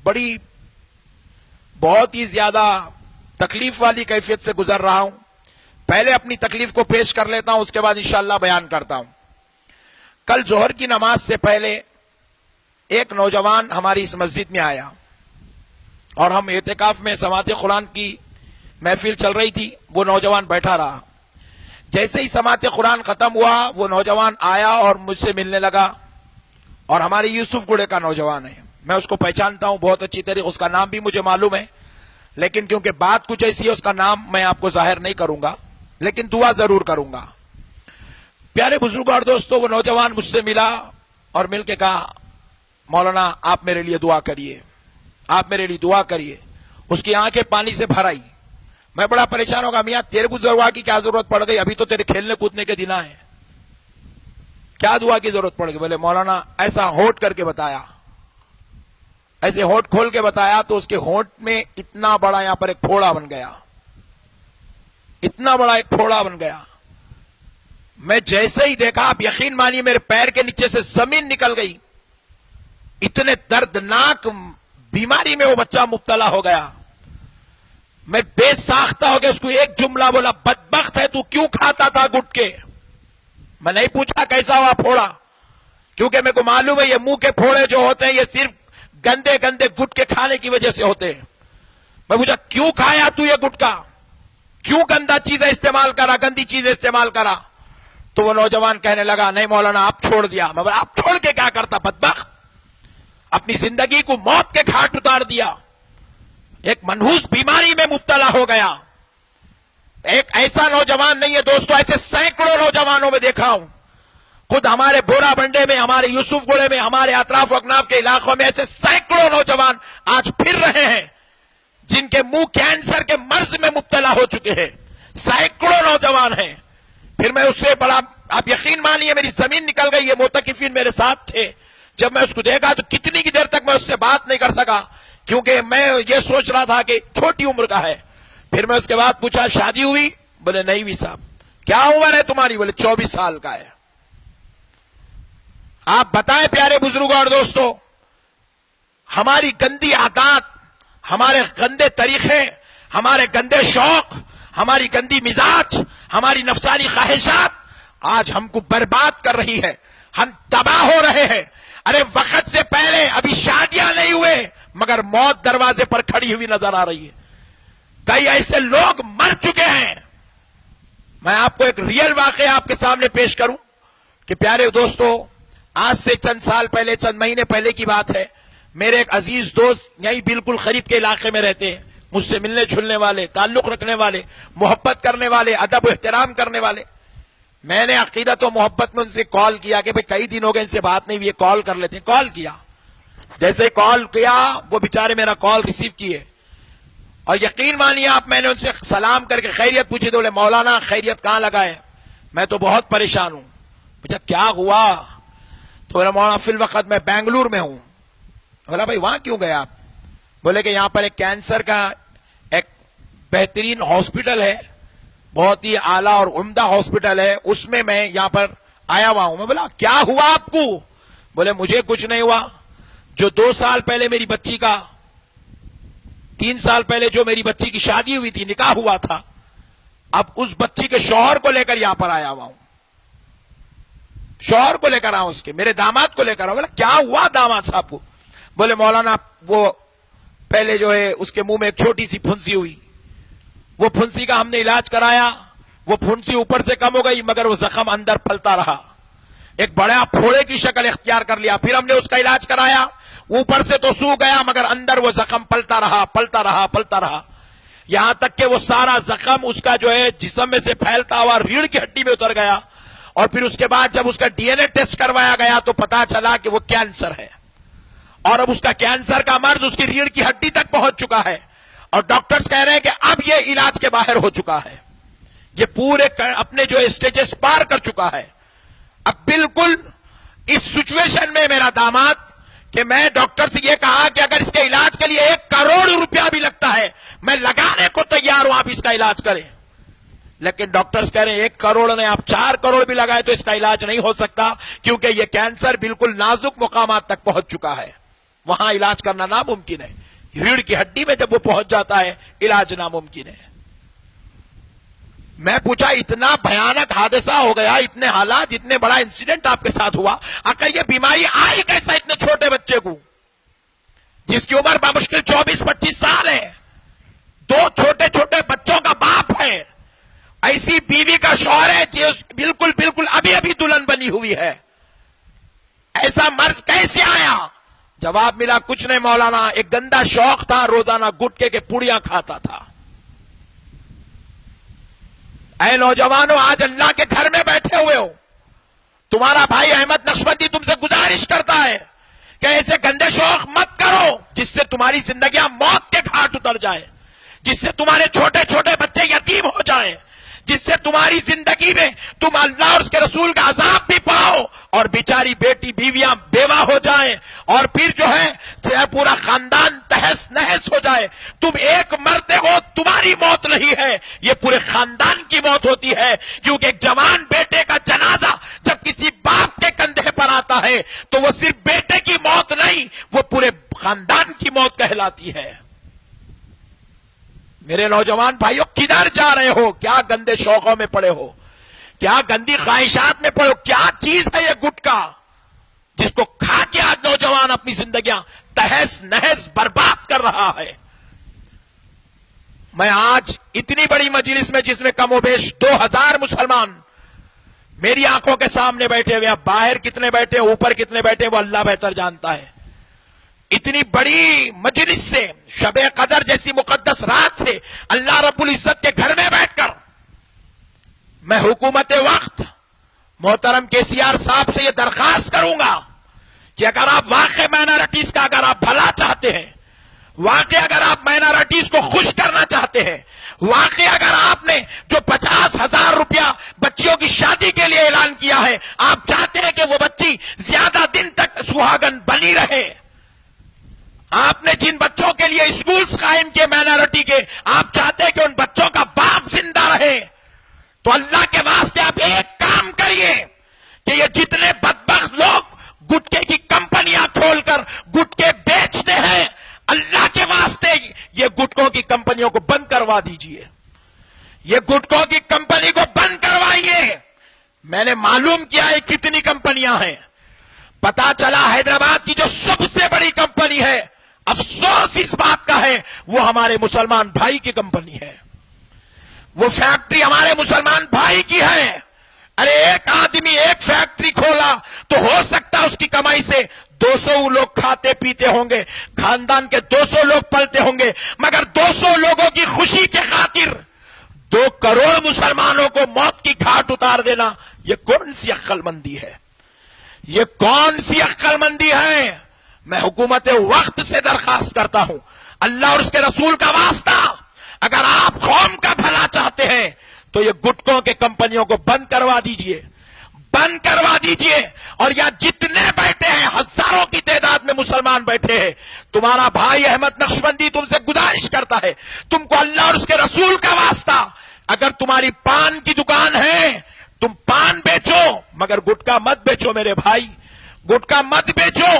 بڑی بہت ہی زیادہ تکلیف والی کیفیت سے گزر رہا ہوں. پہلے اپنی تکلیف کو پیش کر لیتا ہوں, اس کے بعد انشاءاللہ بیان کرتا ہوں. کل ظہر کی نماز سے پہلے ایک نوجوان ہماری اس مسجد میں آیا اور ہم اعتکاف میں سماعت قرآن کی محفل چل رہی تھی. وہ نوجوان بیٹھا رہا. جیسے ہی سماعت قرآن ختم ہوا وہ نوجوان آیا اور مجھ سے ملنے لگا, اور ہمارے یوسف گڑے کا نوجوان ہے. میں اس کو پہچانتا ہوں بہت اچھی طریقے, اس کا نام بھی مجھے معلوم ہے, لیکن کیونکہ بات کچھ ایسی ہے اس کا نام میں آپ کو ظاہر نہیں کروں گا, لیکن دعا ضرور کروں گا. پیارے بزرگوں اور دوستوں, وہ نوجوان مجھ سے ملا اور مل کے کہا مولانا آپ میرے لیے دعا کریے, آپ میرے لیے دعا کریے. اس کی آنکھیں پانی سے بھر آئی. میں بڑا پریشان ہوگا, میاں تیرے کو دعا کی کیا ضرورت پڑ گئی, ابھی تو تیرے کھیلنے کودنے کے دن ہیں, کیا دعا کی ضرورت پڑ گئی؟ بولے مولانا ایسا ہونٹ کر کے بتایا, ایسے ہونٹ کھول کے بتایا تو اس کے ہونٹ میں اتنا بڑا یہاں پر ایک پھوڑا بن گیا, اتنا بڑا ایک پھوڑا بن گیا. میں جیسے ہی دیکھا, آپ یقین مانیے میرے پیر کے نیچے سے زمین نکل گئی. اتنے دردناک بیماری میں وہ بچہ مبتلا ہو گیا. میں بے ساختہ ہو گیا. اس کو ایک جملہ بولا, بدبخت ہے تو کیوں کھاتا تھا گٹکے. میں نہیں پوچھا کیسا ہوا پھوڑا, کیونکہ میرے کو معلوم ہے یہ منہ کے پھوڑے جو ہوتے ہیں یہ صرف گندے گندے گٹکے کھانے کی وجہ سے ہوتے ہیں. میں پوچھا کیوں کھایا تو یہ گٹکا, کیوں گندا چیزیں استعمال کرا, گندی چیزیں استعمال کرا. تو وہ نوجوان کہنے لگا نہیں مولانا آپ چھوڑ دیا. میں بولا آپ چھوڑ کے کیا کرتا بدبخت, اپنی زندگی کو موت کے گھاٹ اتار دیا. ایک منحوس بیماری میں مبتلا ہو گیا. ایک ایسا نوجوان نہیں ہے دوستو, ایسے سینکڑوں نوجوانوں میں دیکھا ہوں. خود ہمارے بورا بنڈے میں, ہمارے یوسف گڑے میں, ہمارے اطراف و اکناف کے علاقوں میں ایسے سینکڑوں نوجوان آج پھر رہے ہیں جن کے منہ کینسر کے مرض میں مبتلا ہو چکے ہیں. سینکڑوں نوجوان ہیں. پھر میں اس سے بڑا, آپ یقین مانیے میری زمین نکل گئی. یہ معتکفین میرے ساتھ تھے. جب میں اس کو دیکھا تو کتنی کی دیر تک میں اس سے بات نہیں کر سکا, کیونکہ میں یہ سوچ رہا تھا کہ چھوٹی عمر کا ہے. پھر میں اس کے بعد پوچھا شادی ہوئی؟ بولے نہیں ہوئی صاحب. کیا عمر ہے تمہاری؟ بولے 24 سال کا ہے. آپ بتائیں پیارے بزرگوں اور دوستوں, ہماری گندی عادات, ہمارے گندے طریقے, ہمارے گندے شوق, ہماری گندی مزاج, ہماری نفسانی خواہشات آج ہم کو برباد کر رہی ہے. ہم تباہ ہو رہے ہیں. ارے وقت سے پہلے ابھی شادیاں نہیں ہوئے مگر موت دروازے پر کھڑی ہوئی نظر آ رہی ہے. کئی ایسے لوگ مر چکے ہیں. میں آپ کو ایک ریئل واقعہ آپ کے سامنے پیش کروں کہ پیارے دوستو, آج سے چند سال پہلے, چند مہینے پہلے کی بات ہے. میرے ایک عزیز دوست یہیں بالکل قریب کے علاقے میں رہتے ہیں, مجھ سے ملنے جھلنے والے, تعلق رکھنے والے, محبت کرنے والے, ادب و احترام کرنے والے. میں نے عقیدت و محبت میں ان سے کال کیا کہ بھئی کئی دن ہو گئے ان سے بات نہیں ہوئی, کال کر لیتے ہیں. کال کیا, جیسے کال کیا وہ بیچارے میرا کال ریسیو کیے, اور یقین مانیے آپ, میں نے ان سے سلام کر کے خیریت پوچھی تو بولے مولانا خیریت کہاں لگا ہے, میں تو بہت پریشان ہوں. پوچھا کیا ہوا؟ تو بولا مولانا فی الوقت میں بنگلور میں ہوں. بولا بھائی وہاں کیوں گئے آپ؟ بولے کہ یہاں پر ایک کینسر کا ایک بہترین ہاسپٹل ہے, بہت ہی اعلیٰ اور عمدہ ہاسپٹل ہے, اس میں میں یہاں پر آیا ہوا ہوں. میں بولا کیا ہوا آپ کو؟ بولے مجھے کچھ نہیں ہوا. جو 2 سال پہلے میری بچی کا, 3 سال پہلے جو میری بچی کی شادی ہوئی تھی, نکاح ہوا تھا, اب اس بچی کے شوہر کو لے کر یہاں پر آیا ہوا ہوں. شوہر کو لے کر آؤں, اس کے میرے داماد کو لے کر آؤں. بولا کیا ہوا داماد صاحب کو؟ بولے مولانا وہ پہلے جو ہے اس کے منہ میں ایک چھوٹی سی پھنسی ہوئی, وہ پھنسی کا ہم نے علاج کرایا, وہ پھنسی اوپر سے کم ہو گئی مگر وہ زخم اندر پھلتا رہا, ایک بڑا پھوڑے کی شکل اختیار کر لیا. پھر ہم نے اس کا علاج کرایا, اوپر سے تو سو گیا مگر اندر وہ زخم پلتا رہا, پلتا رہا, پلتا رہا, یہاں تک کہ وہ سارا زخم اس کا جو ہے جسم میں سے پھیلتا ہوا ریڑھ کی ہڈی میں اتر گیا. اور پھر اس کے بعد جب اس کا ڈی این اے ٹیسٹ کروایا گیا تو پتا چلا کہ وہ کینسر ہے, اور اب اس کا کینسر کا مرض اس کی ریڑھ کی ہڈی تک پہنچ چکا ہے, اور ڈاکٹرز کہہ رہے ہیں کہ اب یہ علاج کے باہر ہو چکا ہے, یہ پورے اپنے جو اسٹیجز پار کر چکا ہے. اب بالکل اس سچویشن میں میرا داماد, کہ میں ڈاکٹر سے یہ کہا کہ اگر اس کے علاج کے لیے 1 کروڑ روپیہ بھی لگتا ہے میں لگانے کو تیار ہوں, آپ اس کا علاج کریں. لیکن ڈاکٹرز کہہ رہے ہیں 1 کروڑ نہیں, آپ 4 کروڑ بھی لگائے تو اس کا علاج نہیں ہو سکتا, کیونکہ یہ کینسر بالکل نازک مقامات تک پہنچ چکا ہے. وہاں علاج کرنا ناممکن ہے. ریڑھ کی ہڈی میں جب وہ پہنچ جاتا ہے علاج ناممکن ہے. میں پوچھا اتنا بھیانک حادثہ ہو گیا, اتنے حالات, اتنے بڑا انسیڈنٹ آپ کے ساتھ ہوا, آخر یہ بیماری آئی کیسا اتنے چھوٹے بچے کو جس کی عمر بمشکل 24-25 سال ہے, 2 چھوٹے چھوٹے بچوں کا باپ ہے, ایسی بیوی کا شوہر ہے جو بالکل ابھی ابھی دلہن بنی ہوئی ہے, ایسا مرض کیسے آیا؟ جواب ملا کچھ نہیں مولانا, ایک گندا شوق تھا, روزانہ گٹکے کے پوڑیاں کھاتا تھا. اے نوجوانوں, آج اللہ کے گھر میں بیٹھے ہوئے ہو, تمہارا بھائی احمد نقشبندی تم سے گزارش کرتا ہے کہ ایسے گندے شوق مت کرو جس سے تمہاری زندگیاں موت کے گھاٹ اتر جائیں, جس سے تمہارے چھوٹے چھوٹے بچے یتیم ہو جائیں, جس سے تمہاری زندگی میں تم اللہ اور اس کے رسول کا عذاب بھی پاؤ اور بیچاری بیٹی بیویاں بیوہ ہو جائیں, اور پھر جو ہے پورا خاندان تہس نہس ہو جائے. تم ایک مرتے ہو, تمہاری موت نہیں ہے, یہ پورے خاندان کی موت ہوتی ہے, کیونکہ ایک جوان بیٹے کا جنازہ جب کسی باپ کے کندھے پر آتا ہے تو وہ صرف بیٹے کی موت نہیں, وہ پورے خاندان کی موت کہلاتی ہے. میرے نوجوان بھائیوں, کدھر جا رہے ہو؟ کیا گندے شوقوں میں پڑے ہو, کیا گندی خواہشات میں پڑے ہو؟ کیا چیز ہے یہ گٹکا جس کو کھا کے آج نوجوان اپنی زندگیاں تہس نہس برباد کر رہا ہے؟ میں آج اتنی بڑی مجلس میں جس میں کم و بیش 2000 مسلمان میری آنکھوں کے سامنے بیٹھے ہوئے ہیں, باہر کتنے بیٹھے ہیں, اوپر کتنے بیٹھے ہیں, وہ اللہ بہتر جانتا ہے. اتنی بڑی مجلس سے, شب قدر جیسی مقدس رات سے, اللہ رب العزت کے گھر میں بیٹھ کر میں حکومت وقت محترم KCR صاحب سے یہ درخواست کروں گا کہ اگر آپ واقع مائنارٹیز کا اگر آپ بھلا چاہتے ہیں, واقع اگر آپ مائنارٹیز کو خوش کرنا چاہتے ہیں, واقع اگر آپ نے جو 50,000 روپیہ بچیوں کی شادی کے لیے اعلان کیا ہے, آپ چاہتے ہیں کہ وہ بچی زیادہ دن تک سہاگن بنی رہے, آپ نے جن بچوں کے لیے اسکولز قائم کیے مائنارٹی کے, آپ چاہتے ہیں کہ ان بچوں کا باپ زندہ رہے, تو اللہ کے واسطے آپ ایک کام کریے کہ یہ جتنے بدبخت لوگ گٹکے کی کمپنیاں کھول کر گٹکے بیچتے ہیں, اللہ کے واسطے یہ گٹکوں کی کمپنیوں کو بند کروا دیجئے, یہ گٹکوں کی کمپنی کو بند کروائیے. میں نے معلوم کیا ہے کتنی کمپنیاں ہیں, پتا چلا حیدرآباد کی جو سب سے بڑی کمپنی ہے, افسوس اس بات کا ہے, وہ ہمارے مسلمان بھائی کی کمپنی ہے, وہ فیکٹری ہمارے مسلمان بھائی کی ہے. ارے ایک آدمی ایک فیکٹری کھولا تو ہو سکتا اس کی کمائی سے 200 لوگ کھاتے پیتے ہوں گے, خاندان کے 200 لوگ پلتے ہوں گے, مگر 200 لوگوں کی خوشی کے خاطر 2 کروڑ مسلمانوں کو موت کی گھاٹ اتار دینا, یہ کون سی عقل مندی ہے؟ یہ کون سی عقل مندی ہے؟ میں حکومت وقت سے درخواست کرتا ہوں, اللہ اور اس کے رسول کا واسطہ, اگر آپ قوم کا بھلا چاہتے ہیں تو یہ گٹکوں کے کمپنیوں کو بند کروا دیجئے, بند کروا دیجئے. اور یا جتنے بیٹھے ہیں, ہزاروں کی تعداد میں مسلمان بیٹھے ہیں, تمہارا بھائی احمد نقشبندی تم سے گزارش کرتا ہے, تم کو اللہ اور اس کے رسول کا واسطہ, اگر تمہاری پان کی دکان ہے تم پان بیچو, مگر گٹکا مت بیچو میرے بھائی, گٹکا مت بیچو.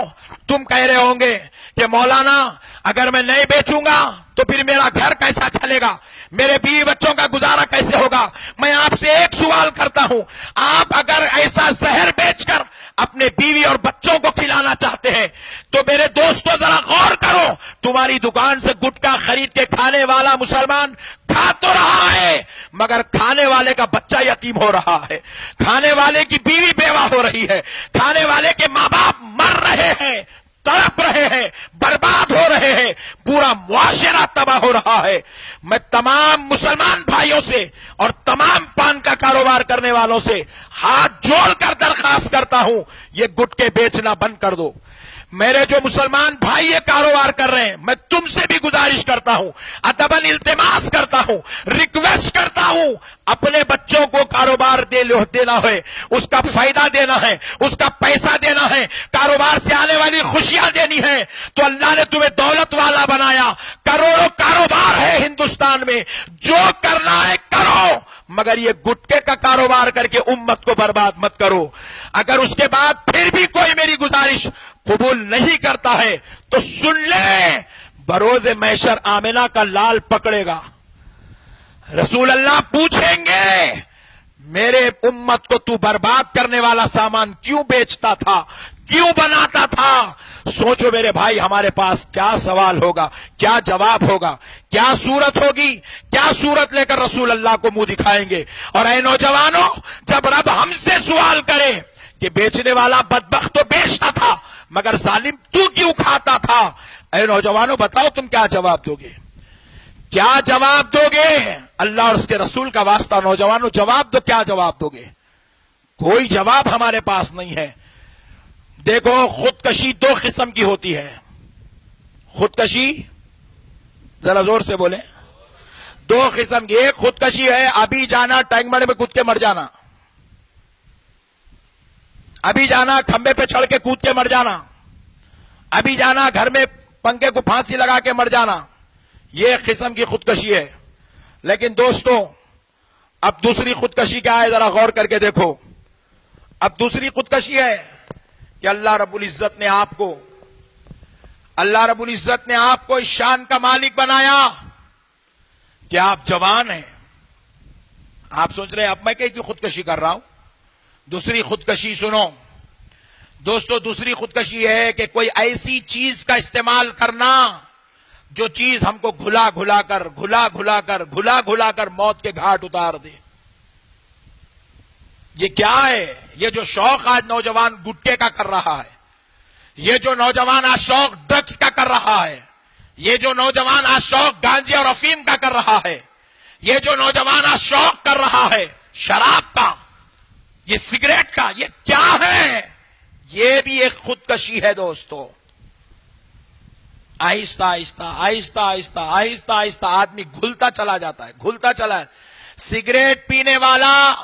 تم کہہ رہے ہوں گے کہ مولانا اگر میں نہیں بیچوں گا تو پھر میرا گھر کیسا چلے گا, میرے بیوی بچوں کا گزارا کیسے ہوگا؟ میں آپ سے ایک سوال کرتا ہوں, آپ اگر ایسا زہر بیچ کر اپنے بیوی اور بچوں کو کھلانا چاہتے ہیں تو میرے دوستو ذرا غور کرو, تمہاری دکان سے گٹکا خرید کے کھانے والا مسلمان کھا تو رہا ہے, مگر کھانے والے کا بچہ یتیم ہو رہا ہے, کھانے والے کی بیوی بیوہ ہو رہی ہے, کھانے والے کے ماں باپ مر رہے ہیں, تڑپ رہے ہیں, برباد ہو رہے ہیں, پورا معاشرہ تباہ ہو رہا ہے. میں تمام مسلمان بھائیوں سے اور تمام پان کا کاروبار کرنے والوں سے ہاتھ جوڑ کر درخواست کرتا ہوں, یہ گٹکے بیچنا بند کر دو. میرے جو مسلمان بھائی یہ کاروبار کر رہے ہیں, میں تم سے بھی گزارش کرتا ہوں, ادباً التماس کرتا ہوں, ریکویسٹ کرتا ہوں, اپنے بچوں کو کاروبار دینا ہے, اس کا فائدہ دینا ہے, اس کا پیسہ دینا ہے, کاروبار سے آنے والی خوشیاں دینی ہے, تو اللہ نے تمہیں دولت والا بنایا, کروڑوں کاروبار ہے ہندوستان میں, جو کرنا ہے کرو, مگر یہ گٹکے کا کاروبار کر کے امت کو برباد مت کرو. اگر اس کے بعد پھر بھی کوئی میری گزارش قبول نہیں کرتا ہے تو سن لے، بروز محشر آمنہ کا لال پکڑے گا. رسول اللہ پوچھیں گے میرے امت کو تو برباد کرنے والا سامان کیوں بیچتا تھا، کیوں بناتا تھا؟ سوچو میرے بھائی، ہمارے پاس کیا سوال ہوگا، کیا جواب ہوگا، کیا صورت ہوگی، کیا صورت لے کر رسول اللہ کو منہ دکھائیں گے. اور اے نوجوانوں، جب رب ہم سے سوال کرے کہ بیچنے والا بدبخت تو بیچتا تھا مگر ظالم تو کیوں کھاتا تھا، اے نوجوانوں بتاؤ تم کیا جواب دو گے؟ کیا جواب دو گے؟ اللہ اور اس کے رسول کا واسطہ نوجوانوں جواب دو، کیا جواب دو گے؟ کوئی جواب ہمارے پاس نہیں ہے. دیکھو، خودکشی دو قسم کی ہوتی ہے. خودکشی ذرا زور سے بولیں. دو قسم کی. ایک خودکشی ہے ابھی جانا ٹینک مڑے میں کود کے مر جانا، ابھی جانا کھمبے پہ چڑھ کے کود کے مر جانا، ابھی جانا گھر میں پنکھے کو پھانسی لگا کے مر جانا. یہ ایک قسم کی خودکشی ہے. لیکن دوستو، اب دوسری خودکشی کیا ہے ذرا غور کر کے دیکھو. اب دوسری خودکشی ہے کہ اللہ رب العزت نے آپ کو اس شان کا مالک بنایا کہ آپ جوان ہیں. آپ سوچ رہے ہیں اب میں کی خودکشی کر رہا ہوں. دوسری خودکشی سنو دوستو. دوسری خودکشی ہے کہ کوئی ایسی چیز کا استعمال کرنا جو چیز ہم کو گھلا گھلا کر موت کے گھاٹ اتار دے. یہ کیا ہے؟ یہ جو شوق آج نوجوان گٹکے کا کر رہا ہے، یہ جو نوجوان آج شوق ڈرگس کا کر رہا ہے، یہ جو نوجوان آج شوق گانجے اور افیم کا کر رہا ہے، یہ جو نوجوان آج شوق کر رہا ہے شراب کا، یہ سگریٹ کا، یہ کیا ہے؟ یہ بھی ایک خودکشی ہے دوستو. آہستہ آہستہ آدمی گھلتا چلا جاتا ہے. سگریٹ پینے والا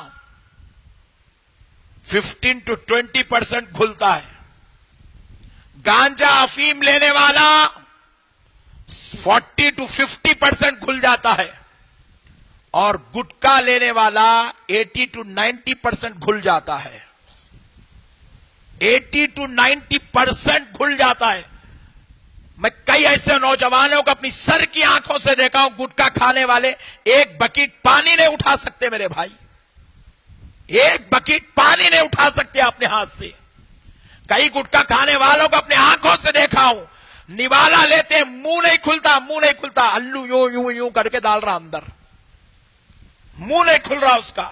15 to 20% گھلتا ہے. گانجا افیم لینے والا 40 to 50% گھل جاتا ہے. اور گٹکا لینے والا 80 to 90% گھل جاتا ہے. 80 to 90% گھل جاتا ہے. میں کئی ایسے نوجوانوں کو اپنی سر کی آنکھوں سے دیکھا ہوں گٹکا کھانے والے ایک بکیٹ پانی نہیں اٹھا سکتے. میرے بھائی، ایک بکیٹ پانی نہیں اٹھا سکتے اپنے ہاتھ سے. کئی گٹکا کھانے والوں کو اپنے آنکھوں سے دیکھا ہوں، نوالا لیتے منہ نہیں کھلتا، الو یوں کر کے ڈال رہا اندر، منہ نہیں کھل رہا اس کا.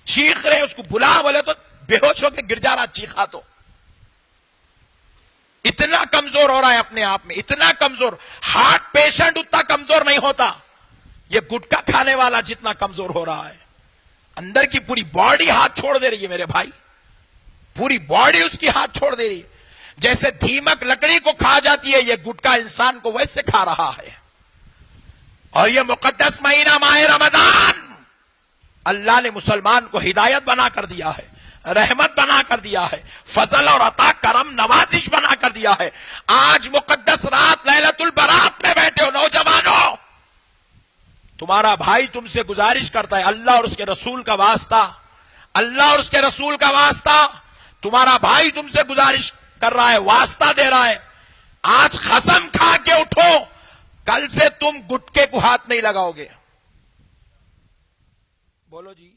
چیخ رہے اس کو بلا بولے تو بے ہوش ہو کے گر جا رہا چیخا. تو اتنا کمزور ہو رہا ہے اپنے آپ میں، اتنا کمزور. ہارٹ پیشنٹ اتنا کمزور نہیں ہوتا، یہ گٹکا کھانے والا جتنا کمزور ہو رہا ہے. اندر کی پوری باڈی ہاتھ چھوڑ دے رہی ہے میرے بھائی، پوری باڈی اس کی ہاتھ چھوڑ دے رہی ہے. جیسے دیمک لکڑی کو کھا جاتی ہے، یہ گٹکا انسان کو ویسے کھا رہا ہے. اور یہ مقدس مہینہ ماہ رمضان اللہ نے مسلمان کو ہدایت بنا کر دیا ہے، رحمت بنا کر دیا ہے، فضل اور عطا کرم نوازش بنا کر دیا ہے. آج مقدس رات لیلۃ البرات میں بیٹھے ہو نوجوانوں، تمہارا بھائی تم سے گزارش کرتا ہے، اللہ اور اس کے رسول کا واسطہ، اللہ اور اس کے رسول کا واسطہ، تمہارا بھائی تم سے گزارش کر رہا ہے، واسطہ دے رہا ہے. آج قسم کھا کے اٹھو، کل سے تم گٹکے کو ہاتھ نہیں لگاؤ گے. بولو جی.